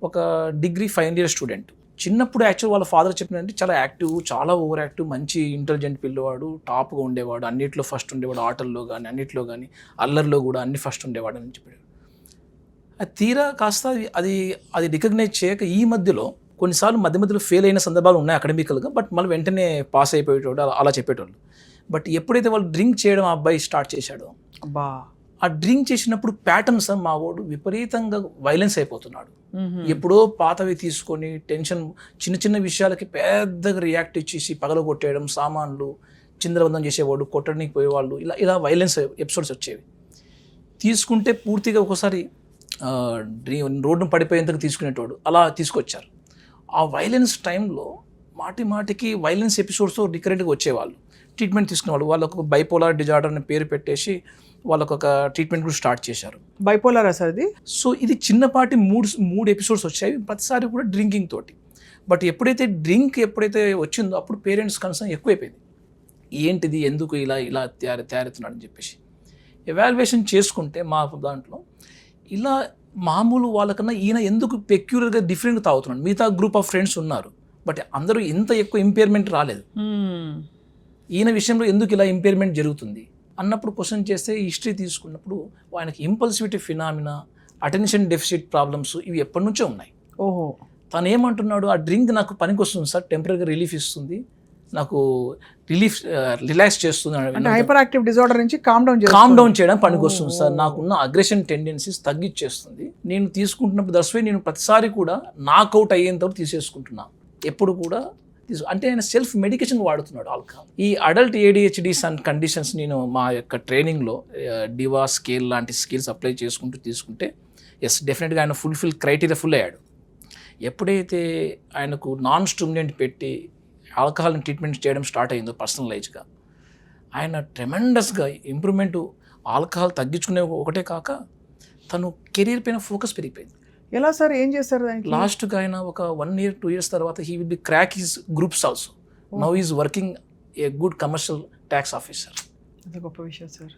ఒక degree final year student. చిన్నప్పుడు actual వాళ్ళ ఫాదర్ చెప్పినంటే చాలా యాక్టివ్, చాలా ఓవర్ యాక్టివ్, మంచి ఇంటెలిజెంట్ పిల్లవాడు, టాప్గా ఉండేవాడు, అన్నిట్లో ఫస్ట్ ఉండేవాడు, ఆటల్లో కానీ అన్నిట్లో కానీ, అల్లర్లో కూడా అన్ని ఫస్ట్ ఉండేవాడు అని చెప్పాడు. అది తీరా కాస్త అది రికగ్నైజ్ చేయక ఈ మధ్యలో కొన్నిసార్లు మధ్యలో ఫెయిల్ అయిన సందర్భాలు ఉన్నాయి అకాడమికల్గా, బట్ మళ్ళీ వెంటనే పాస్ అయిపోయేటోడు అలా చెప్పేటోళ్ళు. బట్ ఎప్పుడైతే వాళ్ళు డ్రింక్ చేయడం ఆ అబ్బాయి స్టార్ట్ చేశాడో, అబ్బా, ఆ డ్రింక్ చేసినప్పుడు ప్యాటర్న్స్ మా వాడు విపరీతంగా వైలెన్స్ అయిపోతున్నాడు. ఎప్పుడో పాతవి తీసుకొని టెన్షన్, చిన్న చిన్న విషయాలకి పెద్దగా రియాక్ట్ ఇచ్చేసి పగలగొట్టేయడం, సామాన్లు చిందరబంధం చేసేవాడు, కొట్టడానికి పోయేవాళ్ళు, ఇలా వైలెన్స్ ఎపిసోడ్స్ వచ్చేవి. తీసుకుంటే పూర్తిగా ఒకసారి రోడ్డును పడిపోయేంతకు తీసుకునేటోడు, అలా తీసుకొచ్చారు. ఆ వైలెన్స్ టైంలో మాటికి వైలెన్స్ ఎపిసోడ్స్తో రికరెంట్గా వచ్చేవాళ్ళు, ట్రీట్మెంట్ తీసుకునేవాళ్ళు. వాళ్ళకు బైపోలార్ డిజార్డర్ అనే పేరు పెట్టేసి వాళ్ళకు ఒక ట్రీట్మెంట్ కూడా స్టార్ట్ చేశారు. బైపోలారా సార్ ఇది? సో ఇది చిన్నపాటి మూడు ఎపిసోడ్స్ వచ్చాయి, ప్రతిసారి కూడా డ్రింకింగ్ తోటి. బట్ ఎప్పుడైతే వచ్చిందో అప్పుడు పేరెంట్స్ కన్సర్న్ ఎక్కువైపోయింది. ఏంటిది, ఎందుకు ఇలా తయారవుతున్నాడని చెప్పేసి ఎవాల్యుయేషన్ చేసుకుంటే మా దాంట్లో ఇలా మామూలు వాళ్ళకన్నా ఈయన ఎందుకు పెక్యులర్గా డిఫరెంట్గా తాగుతున్నాడు. మిగతా గ్రూప్ ఆఫ్ ఫ్రెండ్స్ ఉన్నారు, బట్ అందరూ ఇంత ఎక్కువ ఇంపైర్మెంట్ రాలేదు. ఈయన విషయంలో ఎందుకు ఇలా ఇంపైర్మెంట్ జరుగుతుంది అన్నప్పుడు క్వశ్చన్ చేస్తే హిస్టరీ తీసుకున్నప్పుడు ఆయనకి impulsivity phenomena, attention deficit problems ఇవి ఎప్పటి నుంచో ఉన్నాయి. ఓహో, తను ఏమంటున్నాడు, ఆ డ్రింక్ నాకు పనికి వస్తుంది సార్, టెంపరీగా రిలీఫ్ ఇస్తుంది, నాకు రిలాక్స్ చేస్తుంది, హైపర్ యాక్టివ్ డిజార్డర్ నుంచి కామ్ డౌన్ చేయడం పనికి వస్తుంది సార్, నాకున్న అగ్రెషన్ టెండెన్సీస్ తగ్గించేస్తుంది, నేను తీసుకుంటున్నప్పుడు దర్శవే నేను ప్రతిసారి కూడా నాకౌట్ అయ్యేంతవరకు తీసేసుకుంటున్నా, ఎప్పుడు కూడా అంటే ఆయన సెల్ఫ్ మెడికేషన్ వాడుతున్నాడు ఆల్కహాల్. ఈ అడల్ట్ ADHDs అండ్ కండిషన్స్ నేను మా యొక్క ట్రైనింగ్లో డివా స్కేల్ లాంటి స్కిల్స్ అప్లై తీసుకుంటే డెఫినెట్గా ఆయన క్రైటీరియా ఫుల్ అయ్యాడు. ఎప్పుడైతే ఆయనకు నాన్ స్టిమ్యులెంట్ పెట్టి ఆల్కహాల్ని ట్రీట్మెంట్ చేయడం స్టార్ట్ అయిందో పర్సనలైజ్గా, ఆయన ట్రెమెండస్గా ఇంప్రూవ్మెంట్, ఆల్కహాల్ తగ్గించుకునే ఒకటే కాక తను కెరీర్ పైన ఫోకస్ పెరిగిపోయింది. ఎలా సార్, ఏం చేస్తారు? లాస్ట్గా ఆయన ఒక 1 year 2 years తర్వాత he will be crack his groups also. Now is working a good commercial tax officer. అది గొప్ప విషయం సార్.